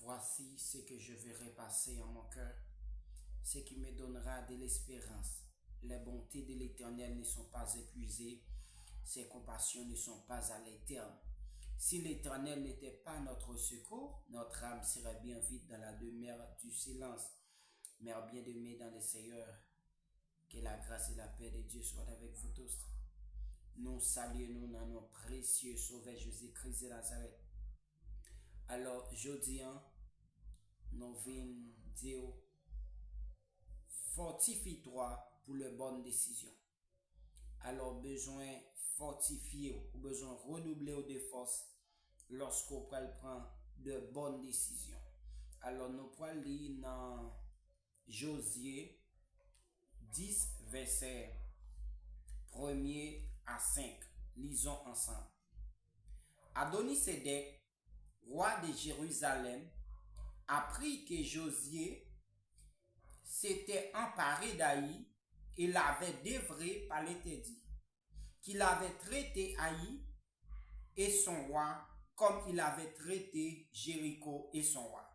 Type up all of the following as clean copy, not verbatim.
Voici ce que je verrai passer en mon cœur, ce qui me donnera de l'espérance. Les bontés de l'Éternel ne sont pas épuisées, ses compassions ne sont pas à l'éternel. Si l'Éternel n'était pas notre secours, notre âme serait bien vite dans la demeure du silence. Mère bien-aimée dans le Seigneur, que la grâce et la paix de Dieu soient avec vous tous. Nous saluons dans nos précieux Sauveur Jésus-Christ de Nazareth. Alors, jeudi, nous venons dire, fortifie-toi pour les bonnes décisions. Alors, besoin fortifier ou besoin redoubler de force lorsqu'on prend de bonnes décisions. Alors, nous pourrons lire dans Josué 10, verset 1er à 5. Lisons ensemble. Adoni-Sédec, roi de Jérusalem, apprit que Josué s'était emparé d'Haï et l'avait dévré par l'Éternel, qu'il avait traité Haï et son roi comme il avait traité Jéricho et son roi.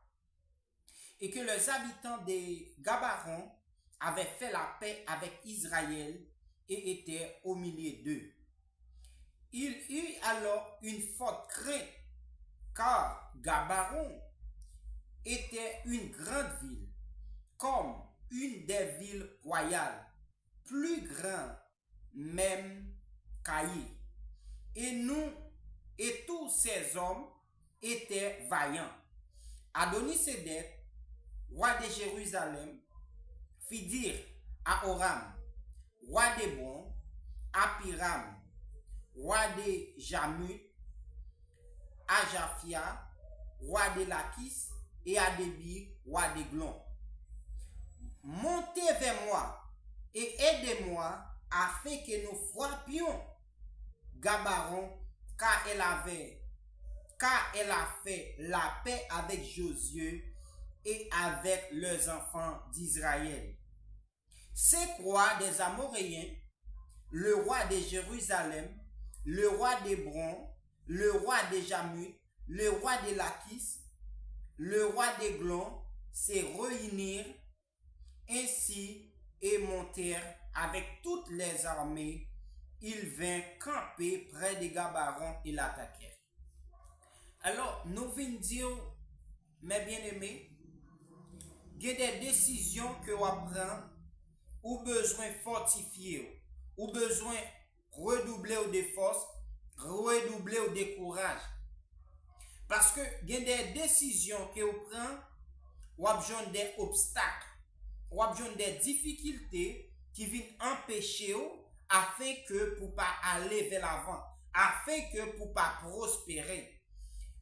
Et que les habitants des Gabaron avaient fait la paix avec Israël et étaient au milieu d'eux. Il eut alors une forte crainte, car Gabaron était une grande ville, comme une des villes royales, plus grande même qu'Haï. Et nous et tous ces hommes étaient vaillants. Adoni-Sédec, roi de Jérusalem, fit dire à Oram, roi d'Hébron, à Piram, roi de Jamut, à Japhia, roi de Lachis, et à Débi, roi de Glon. Montez vers moi et aidez-moi afin que nous frappions Gabaron, car elle a fait la paix avec Josué et avec leurs enfants d'Israël. C'est roi des Amoréens, le roi de Jérusalem, le roi d'Hébron, le roi de Jamut, le roi de Lachis, le roi de Glon, se réunirent ainsi et montèrent avec toutes les armées. Ils vinrent camper près de Gabaron et l'attaquèrent. Alors, nous venons dire, mes bien-aimés, il y a des décisions que vous prenez ou besoin fortifier, ou besoin redoubler de force, redoubler de courage. Parce que il y a des décisions que vous prenez, ou besoin des obstacles, ou besoin des difficultés qui viennent empêcher vous afin que pour pas aller vers l'avant, afin que pour pas prospérer.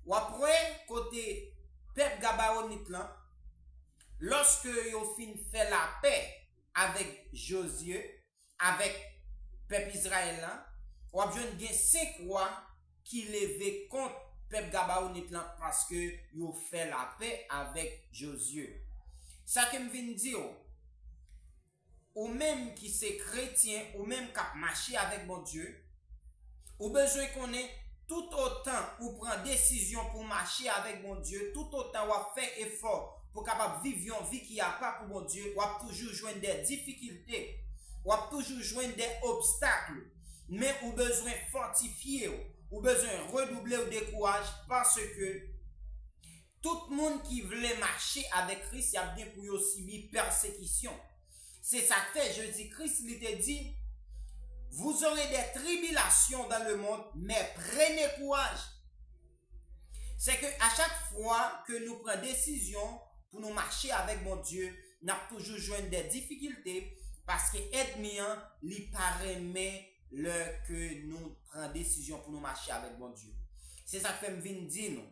Ou après côté peuple Gabaonite là, lorsque vous fin fait la paix avec Josué, avec peuple Israël là, ou besoin de 5 rois qui levaient contre peuple Gabaonite là parce que vous fait la paix avec Josué. Ça que me vient dire, ou même qui c'est chrétien, ou même qui a marché avec mon Dieu, ou besoin qu'on ait tout autant ou prend décision pour marcher avec mon Dieu, tout autant ou faire effort pour capable vivre une vie qui a pas pour mon Dieu, ou toujours joindre des difficultés, ou toujours joindre des obstacles, mais ou besoin fortifier, ou besoin redoubler de courage parce que tout le monde qui voulait marcher avec Christ, il y a bien pour subir persécution. C'est ça que fait Jésus-Christ, il te dit, vous aurez des tribulations dans le monde, mais prenez courage. C'est que à chaque fois que nous prenons décision pour nous marcher avec mon Dieu, nous avons toujours joindre des difficultés parce que l'ennemi, il paraît le que nous prenons décision pour nous marcher avec mon Dieu. C'est ça que fait me dire nous.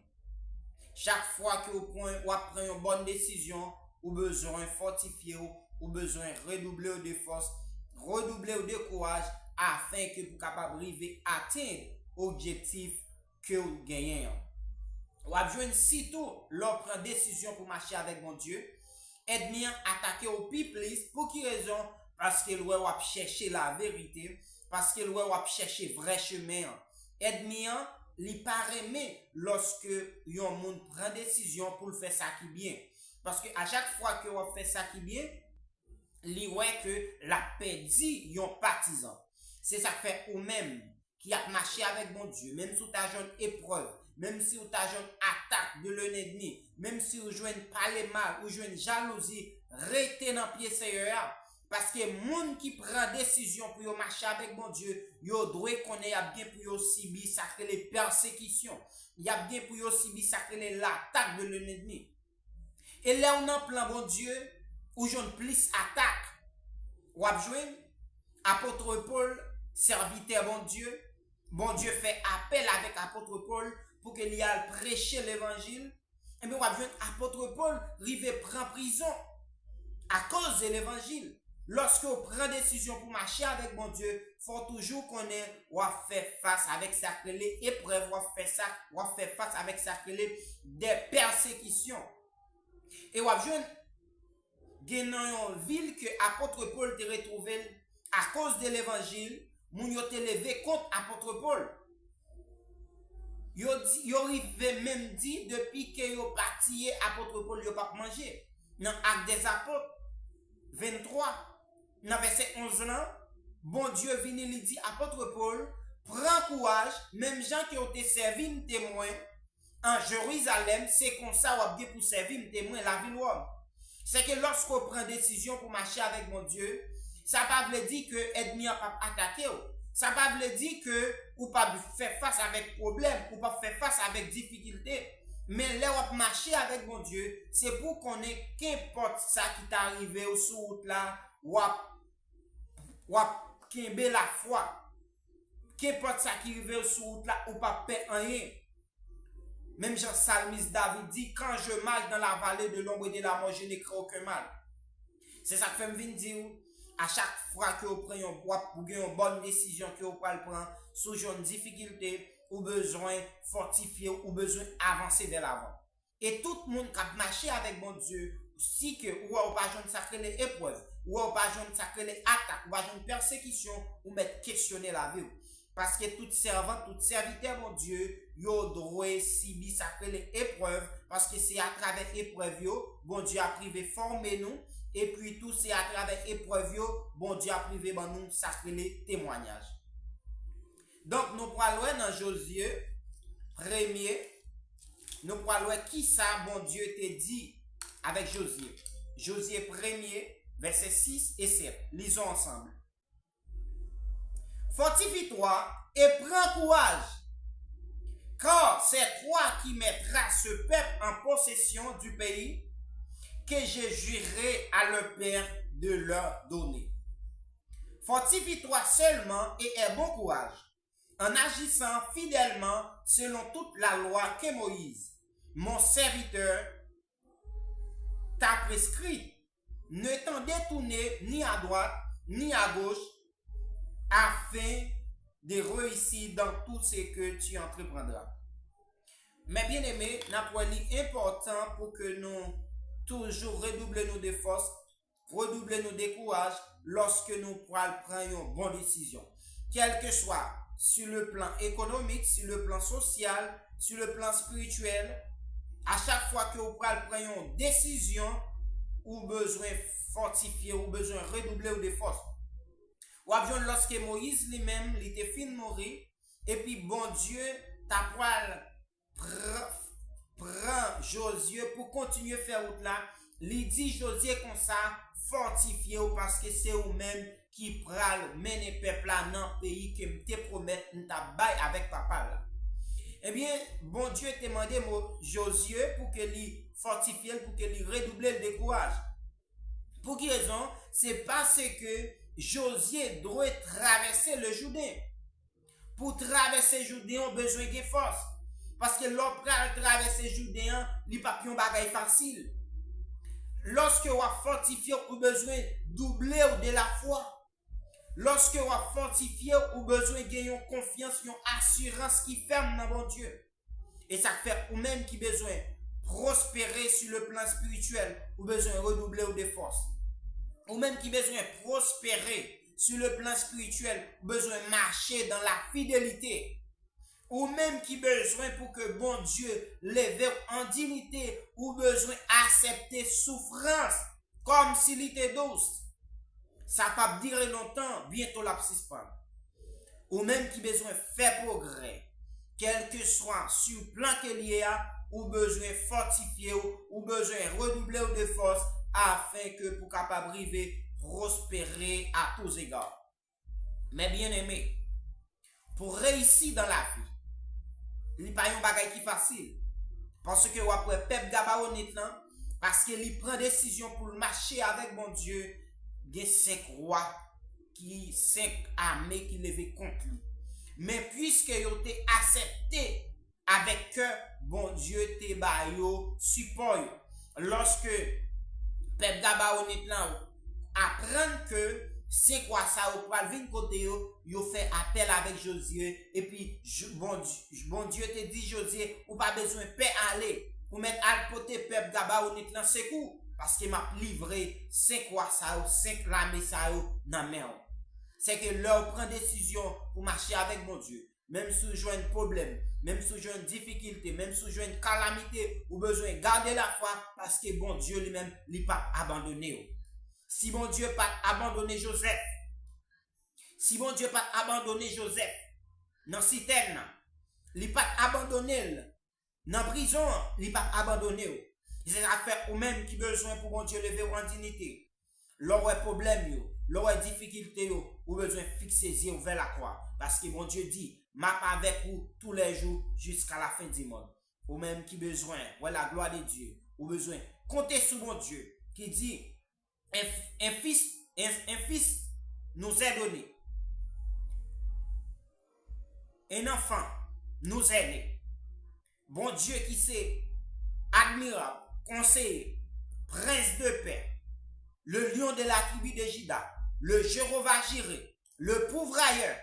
Chaque fois que vous prenez une bonne décision, vous avez besoin de fortifier, ou besoin de redoubler de force, redoubler de courage, afin que vous capable arriver à atteindre l'objectif que vous gagnez. Vous avez besoin sitôt leur prendre décision pour marcher avec mon Dieu, ennemi attaquer au people pour qui raison? Parce que vous avez chercher la vérité, parce que vous avez chercher vrai chemin. Ennemi li pas aimé lorsque yon moun prend décision pour le faire ça qui bien. Parce que à chaque fois que on fait ça qui bien, li ouais que la perdit yon partisan. C'est ça que fait ou même qui a marché avec mon Dieu, même si tu as une épreuve, même si tu as une attaque de l'ennemi, même si tu joues parler mal ou joues une jalousie, restez dans pied Seigneur. Parce que moun qui prend décision pour yo marcher avec mon Dieu, yo doit connaître bien pour yo subir ça que les persécutions. Il y a bien pour yo subir ça que l'attaque de l'ennemi. Et là on en plan bon Dieu, où j'en plus attaque. Ou ap jouen, apôtre Paul, serviteur bon Dieu fait appel avec apôtre Paul pour qu'il y aille prêcher l'évangile. Et bien, on va apôtre Paul, rive prend prison à cause de l'évangile. Lorsque on prend décision pour marcher avec mon Dieu, il faut toujours connaître ou faire face avec sa clé épreuve, ou faire face avec sa clé des persécutions. Et on va dans une ville que apôtre Paul te retrouvé à cause de l'évangile, moun yo te levé contre apôtre Paul. Yo rive même dit depuis que yo parti apôtre Paul yo pas manger. Dans Actes des Apôtres 23 dans verset 11 là, bon Dieu vini lui dit apôtre Paul, prends courage, même gens qui ont été servi témoin en Jérusalem, c'est comme ça ou bien pour servir témoin la ville homme. C'est que lorsqu'on prend décision pour marcher avec mon Dieu, ça ne veut pas dire que l'ennemi n'a pas attaqué. Ça ne veut pas dire que ou pas faire face avec problème, ou pas faire face avec difficulté. Mais là, on marcher avec mon Dieu, c'est pour qu'on ait qu'importe ça qui t'est arrivé au sous route là, ou qu'imbe la foi. Qu'importe ça qui arrive au sous route là, ou pas perdre rien. Même Jean Salmiste David dit, quand je marche dans la vallée de l'ombre et de la mort, je n'ai craint aucun mal. C'est ça que fait me dire, à chaque fois que vous prenez une bonne décision que vous prenez, sous une difficulté, ou besoin fortifier, ou besoin avancer vers l'avant. Et tout le monde qui a marché avec mon Dieu, si que ou pas besoin de sacrer les épreuves, ou pas besoin de sacrer les attaques, ou pas besoin de persécution, ou mettre questionner la vie. Parce que tout servant, tout serviteur, mon Dieu, yo doit subir sacrer les épreuves, parce que c'est à travers épreuves, bon Dieu a privé former nous, et puis tout c'est à travers épreuves, bon Dieu a privé nous sacrer les témoignages. Donc nous parlons dans Josué 1er, nous parlons qui ça bon Dieu te dit avec Josué. Josué 1er, versets 6 et 7. Lisons ensemble. Fortifie-toi et prends courage, car c'est toi qui mettras ce peuple en possession du pays que je jurerai à leur père de leur donner. Fortifie-toi seulement et aie bon courage, en agissant fidèlement selon toute la loi que Moïse, mon serviteur, t'a prescrite. Ne t'en détourner ni à droite ni à gauche, afin de réussir dans tout ce que tu entreprendras. Mais bien aimé, c'est important pour que nous toujours redoubler nos forces, redoubler nos courage lorsque nous prenons une bonne décision. Quel que soit sur le plan économique, sur le plan social, sur le plan spirituel, à chaque fois que vous prenez une décision, ou besoin fortifier, ou besoin redoubler des forces. Ou bien lorsque Moïse lui-même, il était fin de mourir, et puis bon Dieu, ta poil prend Josué pour continuer à faire route là, il dit Josué comme ça, fortifiez parce que c'est vous-même qui pral mener peuple là dans le pays que me te promet bail avec papa là. Eh bien, bon Dieu te demandé Josué pour que lui fortifie, pour que lui redouble le courage. Pour quelle raison? C'est parce que Josué doit traverser le Jourdain. Pour traverser le Jourdain, on a besoin de force. Parce que l'on traverser le Jourdain, il n'y a pas de bagage facile. Lorsque on a fortifié, on a besoin de doubler de la foi. Lorsque on a fortifié, on a besoin de gagner confiance, une assurance qui ferme dans mon Dieu. Et ça fait ou même qui besoin de prospérer sur le plan spirituel, ou besoin de redoubler de force. Ou même qui besoin de prospérer sur le plan spirituel, besoin de marcher dans la fidélité. ou même qui besoin pour que bon Dieu lève en dignité, ou besoin accepter souffrance comme s'il était douce. Ça pas durer longtemps, bientôt la suspend. Ou même qui besoin faire progrès, quel que soit sur le plan qu'il y a, ou besoin fortifier, ou besoin redoubler de force, afin que pour capable arriver prospérer à tous égards. Mais bien aimé, pour réussir dans la vie, il n'y a pas un bagage qui est facile. Parce que après Pep Gabaronnet, parce qu'il prend décision pour marcher avec mon Dieu, il y a 5 rois, 5 armées qui levaient contre lui. Mais puisque ils ont été acceptés avec que bon Dieu te baillot support, lorsque Pep Gabaronnet apprend que c'est quoi ça ou pas venir côté yo fait appel avec Josué et puis bon Dieu te dit Josué ou pas besoin de aller pour mettre à côté peuple Gabaronnet dans secours parce qu'il m'a livré 5 quoi ça ou 5 l'armée ça dans main. C'est que leur prend décision pour marcher avec mon Dieu. Même si vous avez un problème, même si vous avez une difficulté, même si vous avez une calamité, ou besoin de garder la foi parce que bon Dieu lui-même n'est pas abandonné. Si bon Dieu n'a pas abandonné Joseph, si bon Dieu n'a pas abandonné Joseph dans la citerne, il n'a pas abandonné dans la prison, il n'a pas abandonné. C'est affaire ou même qui besoin pour bon Dieu lever en dignité. Leur problème, leur difficulté, ou besoin de fixer les yeux vers la croix. Parce que mon Dieu dit, m'a avec vous tous les jours jusqu'à la fin du monde. Ou même qui besoin, la gloire de Dieu, ou besoin, comptez sur mon Dieu, qui dit, un fils nous est donné. Un enfant nous est né. Bon Dieu qui c'est admirable, conseiller, prince de paix, le lion de la tribu de Juda, le Jéhovah Jireh, le pourvoyeur.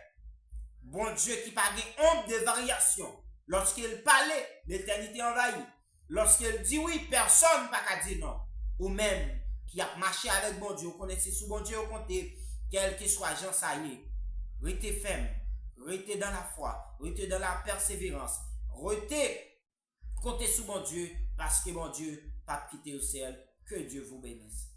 Bon Dieu qui n'a pas honte de variation. Lorsqu'il parlait, l'éternité envahit. Lorsqu'il dit oui, personne n'a pas dire non. Ou même qui a marché avec bon Dieu, vous connaissez sous bon Dieu, vous comptez, quel que soit Jean Saillé, restez ferme, restez dans la foi, restez dans la persévérance, restez, comptez sous bon Dieu, parce que bon Dieu, pas quitter au ciel, que Dieu vous bénisse.